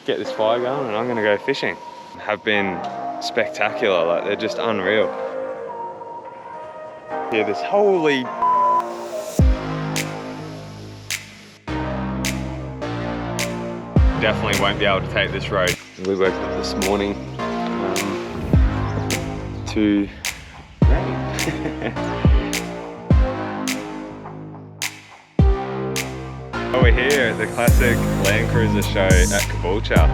get this fire going and I'm gonna go fishing. Have been spectacular, like they're just unreal. Yeah, this holy definitely won't be able to take this road. We woke up this morning to rain. We're here at the classic Landcruiser show at Caboolture.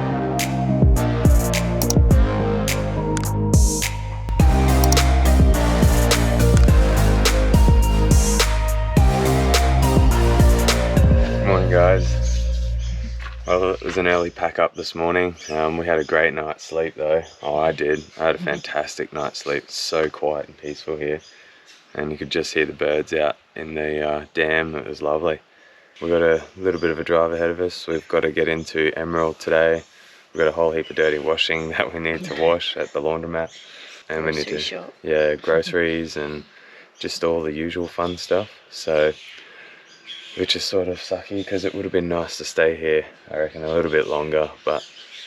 Morning guys. Well, it was an early pack up this morning. We had a great night's sleep though. Oh, I did. I had a fantastic night's sleep. It's so quiet and peaceful here. And you could just hear the birds out in the dam. It was lovely. We've got a little bit of a drive ahead of us. We've got to get into Emerald today. We've got a whole heap of dirty washing that we need to wash at the laundromat. And we need to, shop. Yeah, groceries and just all the usual fun stuff. So, which is sort of sucky because it would have been nice to stay here, I reckon, a little bit longer, but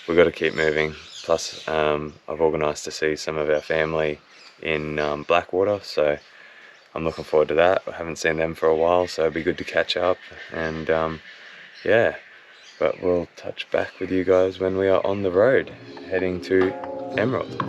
we've got to keep moving. Plus, I've organised to see some of our family in Blackwater, so I'm looking forward to that. I haven't seen them for a while, so it'd be good to catch up. And yeah, but we'll touch back with you guys when we are on the road heading to Emerald.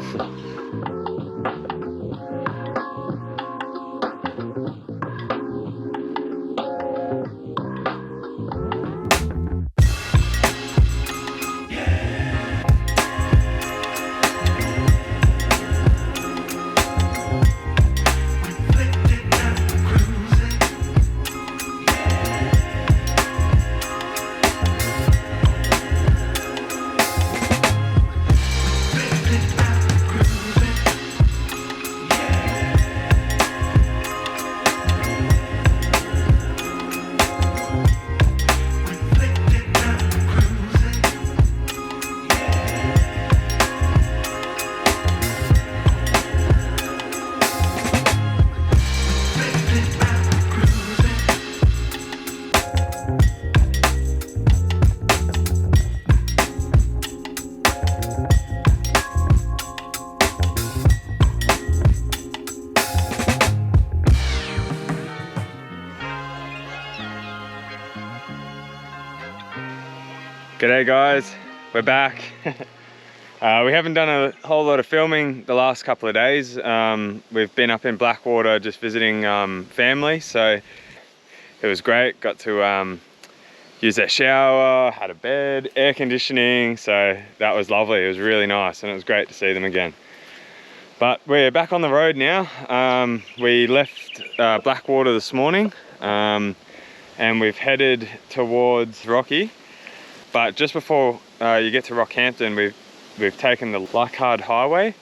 G'day guys, we're back. We haven't done a whole lot of filming the last couple of days. We've been up in Blackwater just visiting family, so it was great. Got to use their shower, had a bed, air conditioning, so that was lovely. It was really nice and it was great to see them again. But we're back on the road now. We left Blackwater this morning and we've headed towards Rocky. But just before you get to Rockhampton, we've taken the Leichhardt Highway,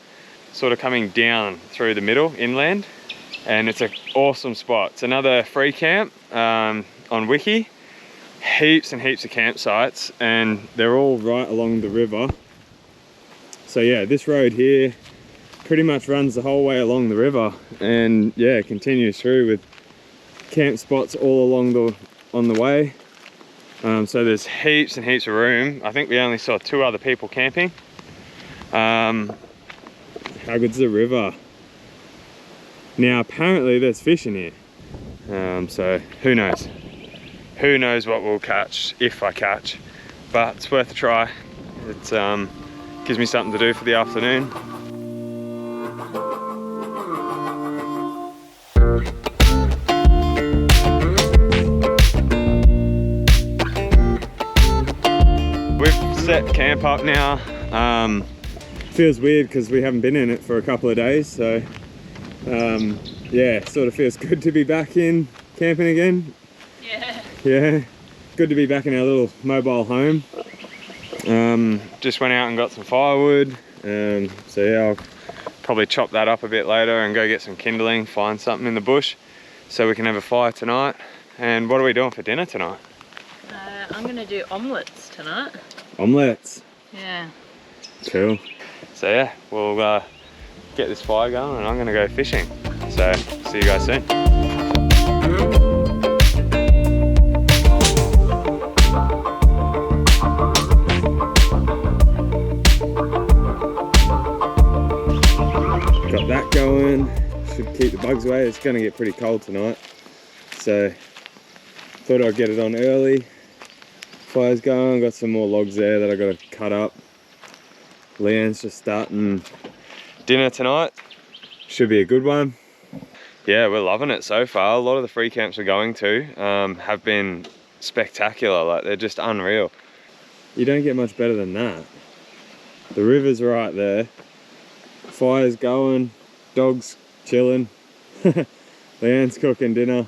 sort of coming down through the middle, inland. And it's an awesome spot. It's another free camp on Wiki. Heaps and heaps of campsites, and they're all right along the river. So yeah, this road here pretty much runs the whole way along the river. And yeah, it continues through with camp spots all along on the way. So there's heaps and heaps of room. I think we only saw 2 other people camping. How good's the river? Now apparently there's fish in here. So who knows? Who knows what we'll catch, if I catch. But it's worth a try. It gives me something to do for the afternoon. Set camp up now. Feels weird because we haven't been in it for a couple of days, so yeah, sort of feels good to be back in camping again. Yeah, good to be back in our little mobile home. Just went out and got some firewood, so yeah, I'll probably chop that up a bit later and go get some kindling, find something in the bush so we can have a fire tonight. And what are we doing for dinner tonight? I'm gonna do omelettes tonight. Omelettes? Yeah. Cool. So yeah, we'll get this fire going and I'm gonna go fishing. So, see you guys soon. got that going. Should keep the bugs away. It's going to get pretty cold tonight, so thought I'd get it on early. Fire's going. Got some more logs there that I got to cut up. Leanne's just starting dinner tonight. Should be a good one. Yeah, we're loving it so far. A lot of the free camps we're going to have been spectacular. Like, they're just unreal. You don't get much better than that. The river's right there. Fire's going. Dogs chilling. Leanne's cooking dinner.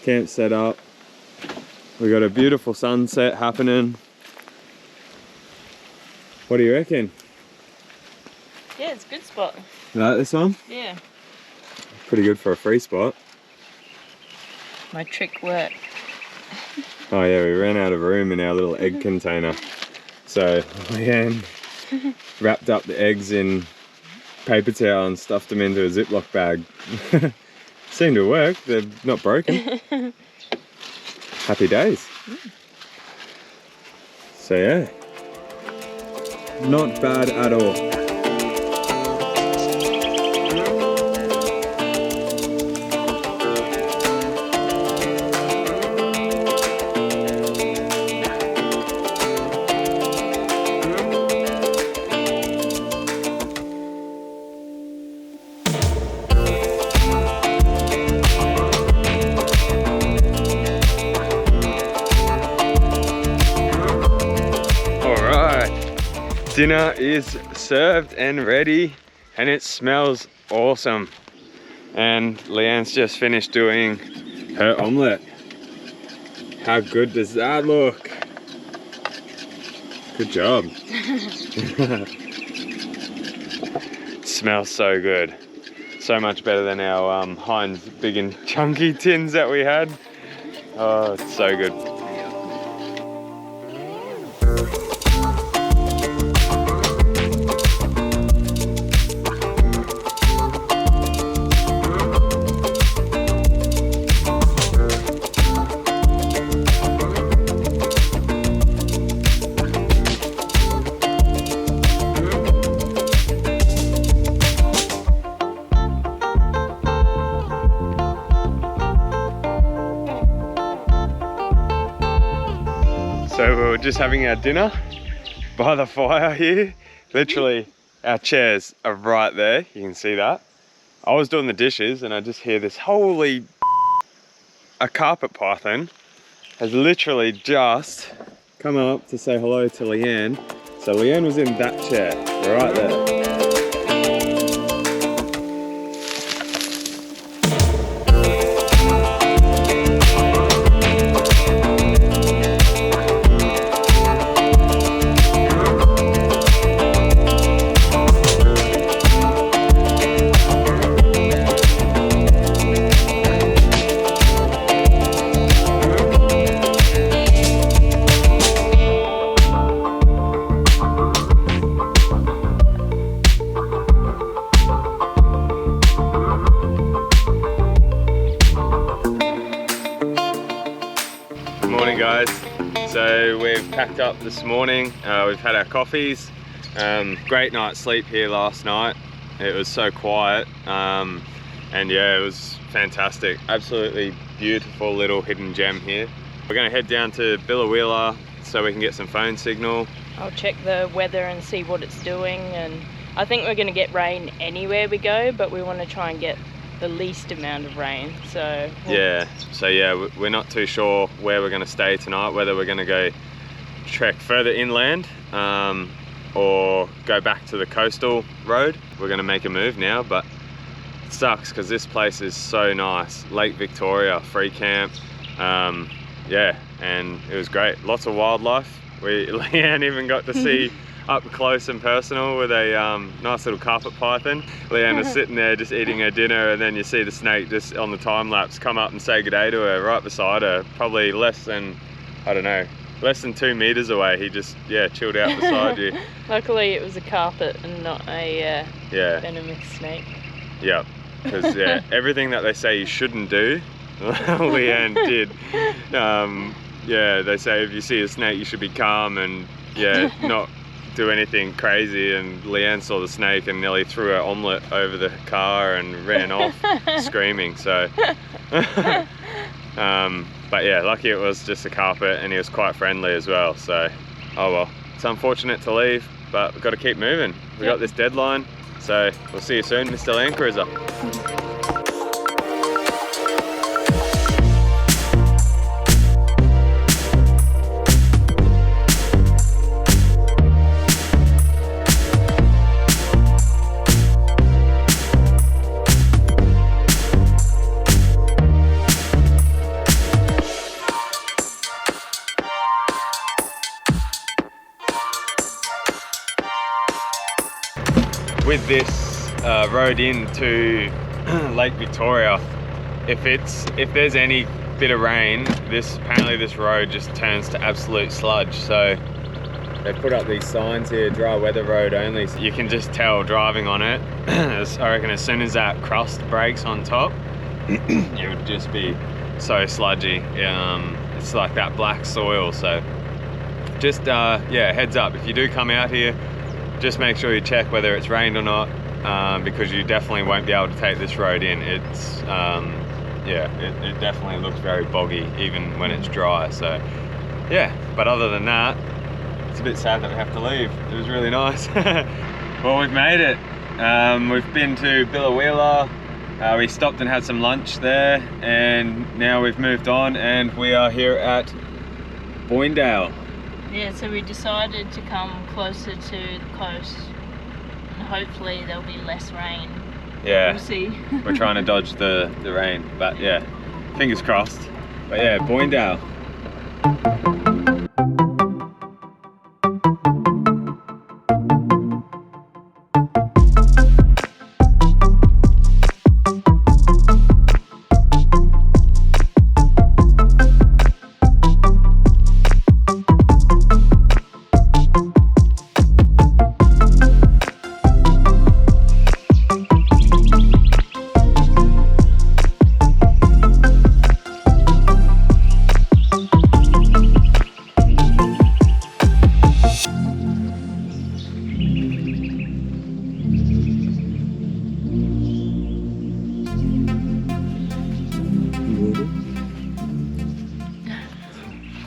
Camp set up. We got a beautiful sunset happening. What do you reckon? Yeah, it's a good spot. You like this one? Yeah. Pretty good for a free spot. My trick worked. Oh yeah, we ran out of room in our little egg container. So Leanne wrapped up the eggs in paper towel and stuffed them into a Ziploc bag. Seemed to work, they're not broken. Happy days. So yeah, not bad at all. Dinner is served and ready, and it smells awesome. And Leanne's just finished doing her omelette. How good does that look? Good job. Smells so good. So much better than our Heinz big and chunky tins that we had. Oh, it's so good. So we were just having our dinner by the fire here. Literally, our chairs are right there. You can see that. I was doing the dishes and I just hear this holy... A carpet python has literally just come up to say hello to Leanne. So Leanne was in that chair, right there. Guys, so we've packed up this morning. We've had our coffees. Great night's sleep here last night. It was so quiet, and yeah, it was fantastic. Absolutely beautiful little hidden gem here. We're going to head down to Billawheeler so we can get some phone signal. I'll check the weather and see what it's doing, and I think we're going to get rain anywhere we go, but we want to try and get the least amount of rain. So yeah, we're not too sure where we're going to stay tonight, whether we're going to go trek further inland or go back to the coastal road. We're going to make a move now, but it sucks because this place is so nice. Lake Victoria free camp, yeah, and it was great. Lots of wildlife. Leanne even got to see up close and personal with a nice little carpet python. Leanne was sitting there just eating her dinner, and then you see the snake just on the time lapse come up and say good day to her right beside her, probably less than, I don't know, less than 2 meters away. He just, yeah, chilled out beside you. Luckily it was a carpet and not a venomous snake. Yeah, because yeah, everything that they say you shouldn't do, Leanne did. Yeah, they say if you see a snake you should be calm and yeah, not do anything crazy, and Leanne saw the snake and nearly threw her omelette over the car and ran off screaming. So but yeah, lucky it was just a carpet, and he was quite friendly as well. So oh well, it's unfortunate to leave, but we've got to keep moving. We got this deadline, so we'll see you soon, Mr. Landcruiser. With this road into Lake Victoria, if there's any bit of rain, apparently this road just turns to absolute sludge. So they put up these signs here, dry weather road only. So you can just tell driving on it. I reckon as soon as that crust breaks on top, it would just be so sludgy. It's like that black soil. So just yeah, heads up, if you do come out here, just make sure you check whether it's rained or not, because you definitely won't be able to take this road in. It's yeah, it definitely looks very boggy even when it's dry. So yeah, but other than that, it's a bit sad that we have to leave. It was really nice. Well, we've made it. We've been to Billawheeler. We stopped and had some lunch there, and now we've moved on and we are here at Boyndale. Yeah, so we decided to come closer to the coast, and hopefully there'll be less rain. Yeah, we'll see. We're trying to dodge the rain, but yeah, fingers crossed. But yeah, Boyndale.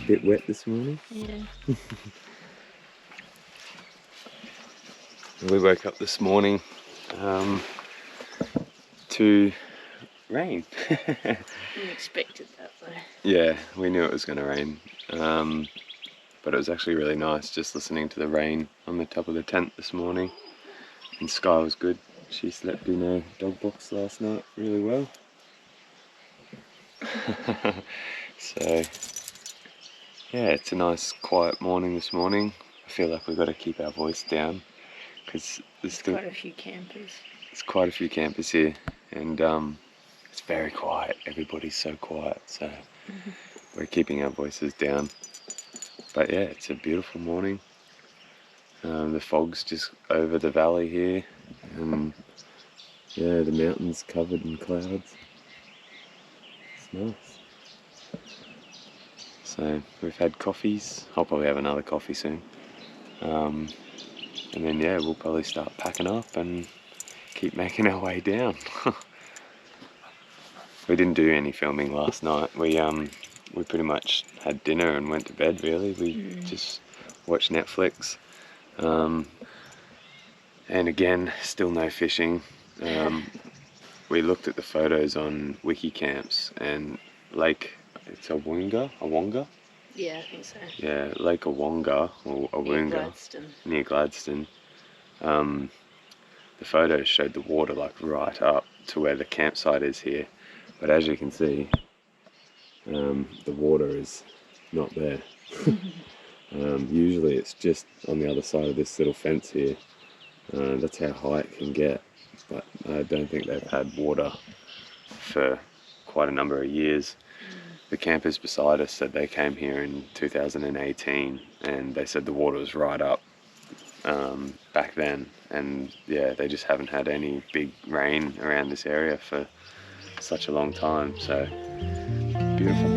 Bit wet this morning. Yeah. We woke up this morning to rain. We expected that though. Yeah, we knew it was going to rain, but it was actually really nice just listening to the rain on the top of the tent this morning. And Sky was good. She slept in a dog box last night really well. So yeah, it's a nice quiet morning this morning. I feel like we've got to keep our voice down because there's quite a few campers. There's quite a few campers here, and it's very quiet. Everybody's so quiet, so we're keeping our voices down. But yeah, it's a beautiful morning. The fog's just over the valley here, and yeah, the mountains covered in clouds. It's nice. So we've had coffees. I'll probably have another coffee soon. And then yeah, we'll probably start packing up and keep making our way down. We didn't do any filming last night. We pretty much had dinner and went to bed really. We just watched Netflix. And again, still no fishing. We looked at the photos on Wikicamps, and it's Awonga? Yeah, I think so. Yeah, Lake Awonga, or Awonga, near Gladstone. The photos showed the water like right up to where the campsite is here. But as you can see, the water is not there. Usually it's just on the other side of this little fence here. That's how high it can get. But I don't think they've had water for quite a number of years. The campers beside us said they came here in 2018 and they said the water was right up back then, and yeah, they just haven't had any big rain around this area for such a long time. So beautiful.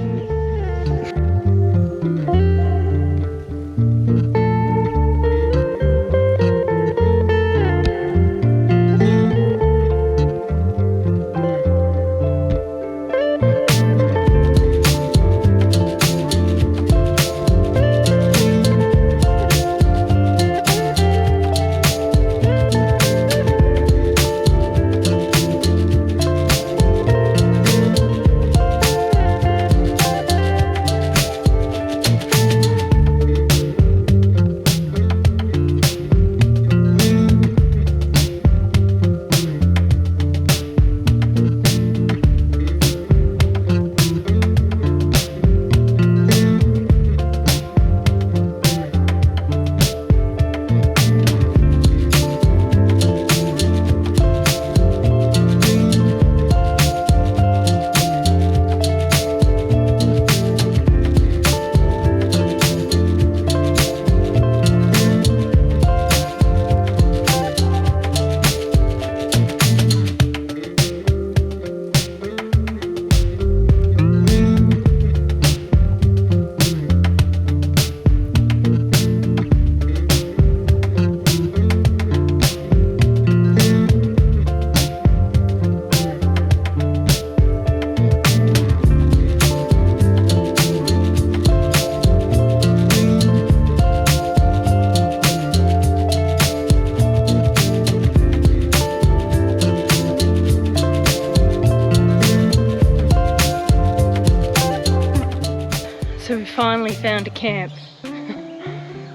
found a camp.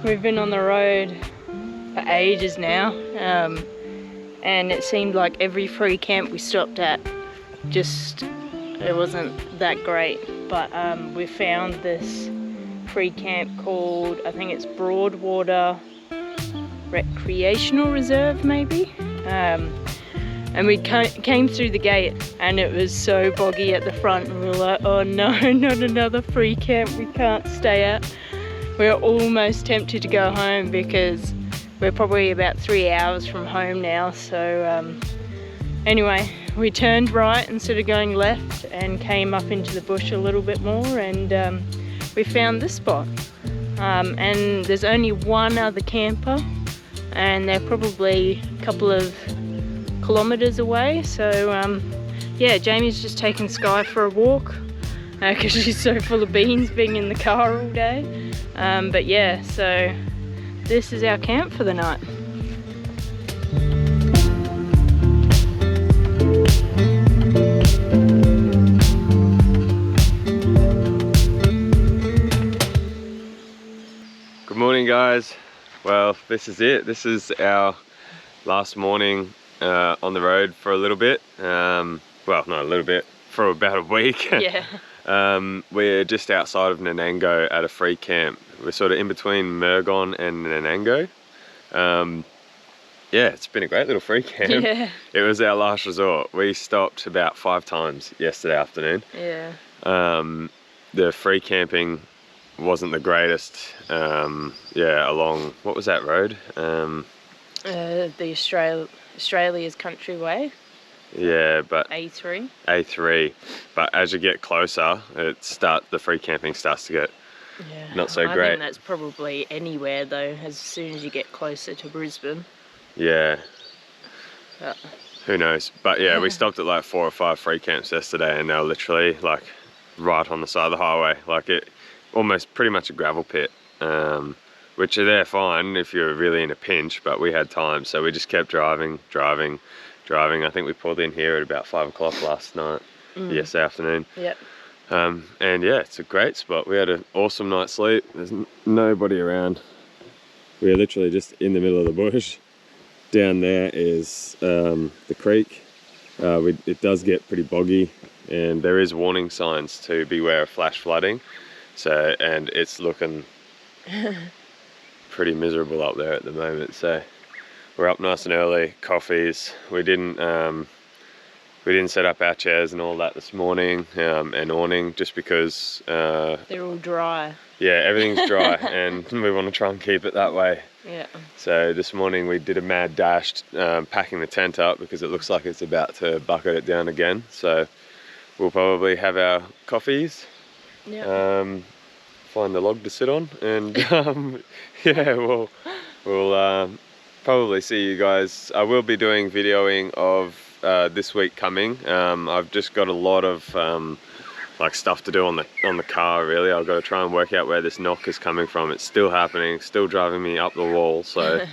We've been on the road for ages now, and it seemed like every free camp we stopped at, it wasn't that great. But we found this free camp called, I think it's Broadwater Recreational Reserve maybe. And we came through the gate and it was so boggy at the front, and we were like, oh no, not another free camp we can't stay at. We're almost tempted to go home because we're probably about 3 hours from home now. So anyway, we turned right instead of going left and came up into the bush a little bit more, and we found this spot. And there's only one other camper, and they're probably a couple of kilometers away. So yeah, Jamie's just taken Sky for a walk because she's so full of beans being in the car all day. But yeah, so this is our camp for the night. Good morning, guys. Well, this is it. This is our last morning on the road for a little bit. Well, not a little bit, for about a week. Yeah. We're just outside of Nanango at a free camp. We're sort of in between Murgon and Nanango. Yeah, it's been a great little free camp. Yeah. It was our last resort. We stopped about 5 times yesterday afternoon. Yeah. The free camping wasn't the greatest. Yeah, along, what was that road? The Australia's Country Way. Yeah, but A3. A3. But as you get closer, the free camping starts to get not so great. I think that's probably anywhere though, as soon as you get closer to Brisbane. Yeah. But who knows? But yeah, we stopped at like 4 or 5 free camps yesterday, and they're literally like right on the side of the highway. Like almost pretty much a gravel pit. Which are there fine if you're really in a pinch, but we had time, so we just kept driving. I think we pulled in here at about 5 o'clock last night, yesterday afternoon. Yep. And yeah, it's a great spot. We had an awesome night's sleep. There's nobody around. We're literally just in the middle of the bush. Down there is the creek. It does get pretty boggy, and there is warning signs to beware of flash flooding. So, and it's looking pretty miserable up there at the moment. So we're up nice and early, coffees. We didn't set up our chairs and all that this morning, and awning, just because they're all dry. Yeah, everything's dry and we want to try and keep it that way. Yeah. So this morning we did a mad dash packing the tent up because it looks like it's about to bucket it down again. So we'll probably have our coffees. Yeah. Find the log to sit on, and yeah, we'll probably see you guys. I will be doing videoing of this week coming. I've just got a lot of like stuff to do on the car. Really, I've got to try and work out where this knock is coming from. It's still happening, still driving me up the wall. So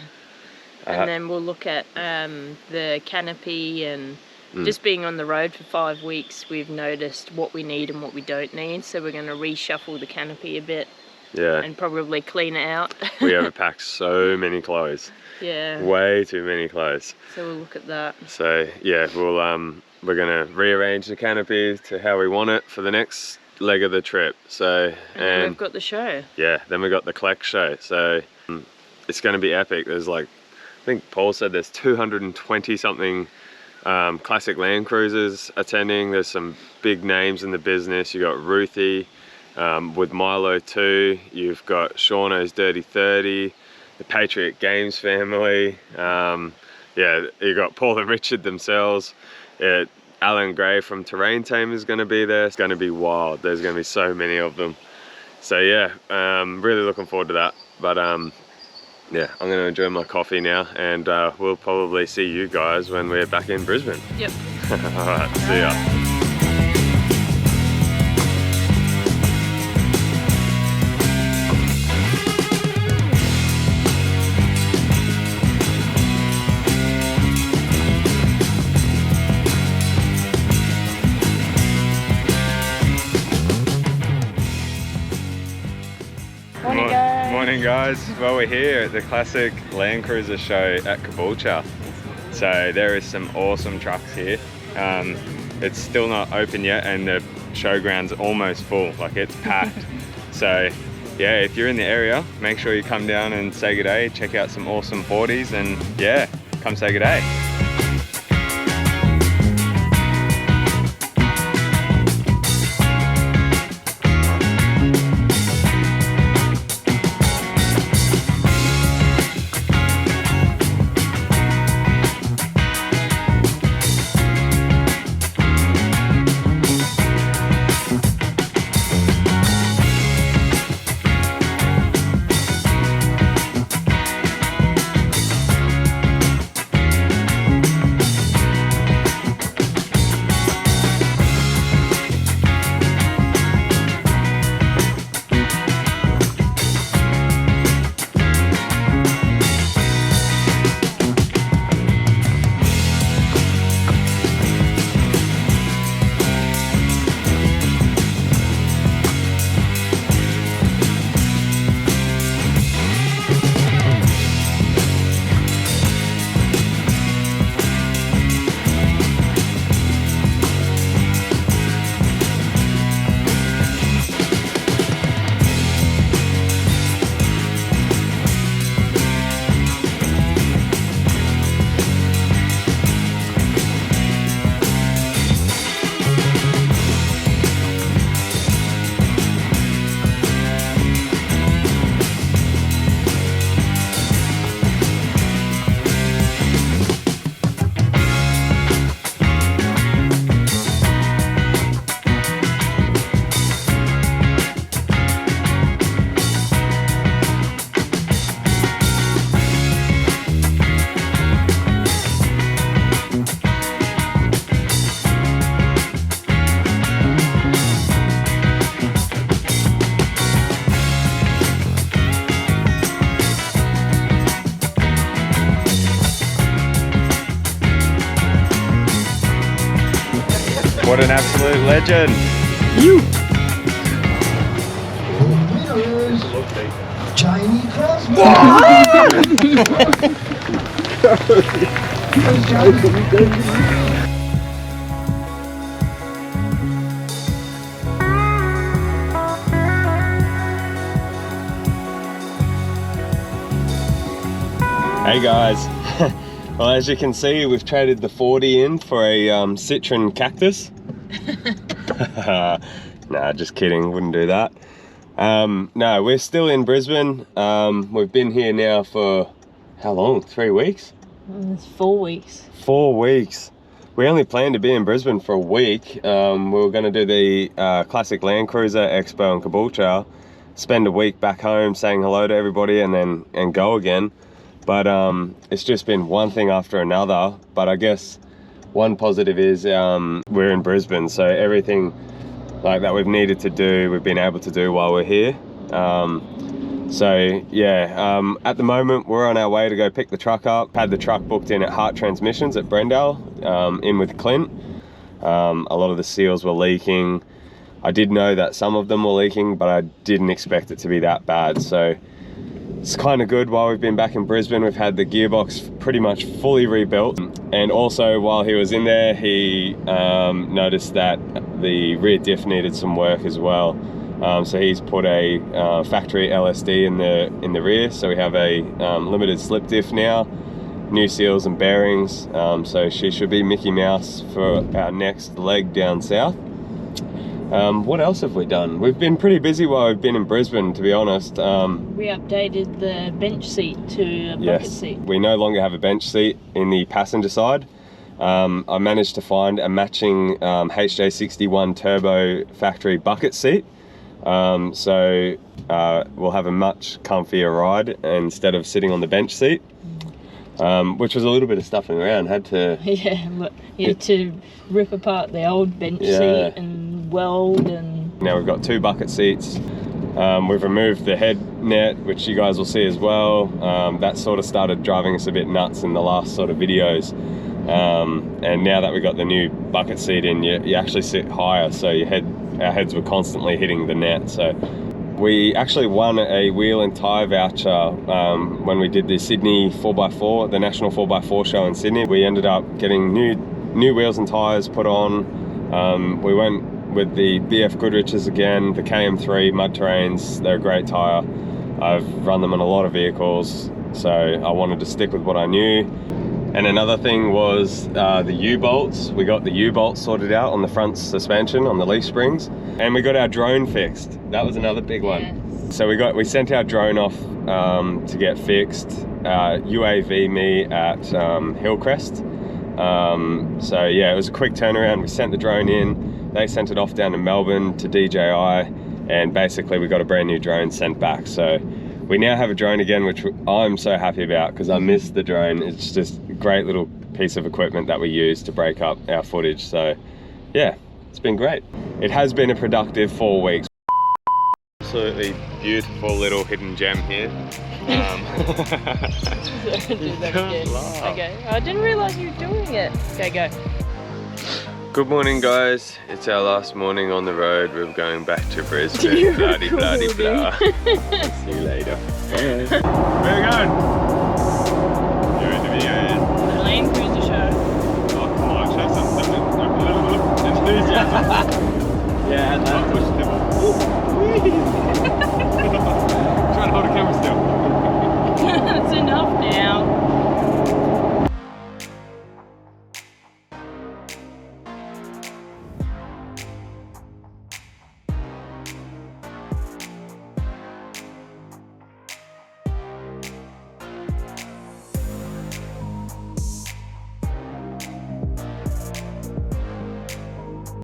and then we'll look at the canopy, and just being on the road for 5 weeks, we've noticed what we need and what we don't need. So we're going to reshuffle the canopy a bit. Yeah. And probably clean it out. We overpacked so many clothes. Yeah. Way too many clothes. So we'll look at that. So yeah, we're gonna rearrange the canopy to how we want it for the next leg of the trip. So and then we've got the show. Yeah, then we got the collect show. So it's going to be epic. There's like, I think Paul said there's 220 something classic Landcruisers attending. There's some big names in the business. You got Ruthie with Milo 2. You've got Shauno's Dirty 30, the Patriot Games family. Yeah, you got Paul and Richard themselves. Alan Gray from Terrain Tame is going to be there. It's going to be wild. There's going to be so many of them. So yeah, really looking forward to that. But yeah, I'm going to enjoy my coffee now, and we'll probably see you guys when we're back in Brisbane. Yep. All right, see ya. morning guys. Well, we're here at the classic Landcruiser show at Caboolture. So there is some awesome trucks here. It's still not open yet and the showground's almost full, like it's packed. So yeah, if you're in the area, make sure you come down and say good day, check out some awesome 40s, and yeah, come say good day. What an absolute legend. You. Chinese Hey guys. Well, as you can see, we've traded the 40 in for a citron cactus. Nah, just kidding, wouldn't do that. No, we're still in Brisbane. We've been here now for how long? 3 weeks? It's 4 weeks. 4 weeks. We only planned to be in Brisbane for a week. We were going to do the classic Landcruiser Expo in Caboolture, spend a week back home saying hello to everybody and go again. But it's just been one thing after another. But I guess one positive is we're in Brisbane, so everything like that we've needed to do, we've been able to do while we're here. So yeah, at the moment we're on our way to go pick the truck up. Had the truck booked in at Hart Transmissions at Brendale, in with Clint. A lot of the seals were leaking. I did know that some of them were leaking, but I didn't expect it to be that bad. So it's kind of good. While we've been back in Brisbane, we've had the gearbox pretty much fully rebuilt. And also while he was in there, he noticed that the rear diff needed some work as well. So he's put a factory LSD in the rear. So we have a limited slip diff now, new seals and bearings. So she should be Mickey Mouse for our next leg down south. What else have we done? We've been pretty busy while we've been in Brisbane, to be honest. We updated the bench seat to a bucket seat. We no longer have a bench seat in the passenger side. I managed to find a matching HJ61 turbo factory bucket seat. So we'll have a much comfier ride instead of sitting on the bench seat. Which was a little bit of stuffing around. Had to you had to rip apart the old bench seat and weld. And now we've got 2 bucket seats. We've removed the head net, which you guys will see as well. That sort of started driving us a bit nuts in the last sort of videos. And now that we've got the new bucket seat in, you actually sit higher, so our heads were constantly hitting the net. So we actually won a wheel and tyre voucher when we did the Sydney 4x4, the National 4x4 show in Sydney. We ended up getting new wheels and tyres put on. We went with the BF Goodrich's again, the KM3 mud terrains. They're a great tyre. I've run them on a lot of vehicles, so I wanted to stick with what I knew. And another thing was the U-bolts. We got the U-bolts sorted out on the front suspension, on the leaf springs. And we got our drone fixed. That was another big one. Yes. So we sent our drone off to get fixed. UAV me at Hillcrest. So yeah, it was a quick turnaround. We sent the drone in. They sent it off down to Melbourne to DJI. And basically we got a brand new drone sent back. So we now have a drone again, which I'm so happy about because I miss the drone. It's just a great little piece of equipment that we use to break up our footage. So yeah, it's been great. It has been a productive 4 weeks. Absolutely beautiful little hidden gem here. Do that again. Okay, I didn't realise you were doing it. Okay, go. Good morning, guys. It's our last morning on the road. We're going back to Brisbane. Bloody blah. See you later. Where are we going?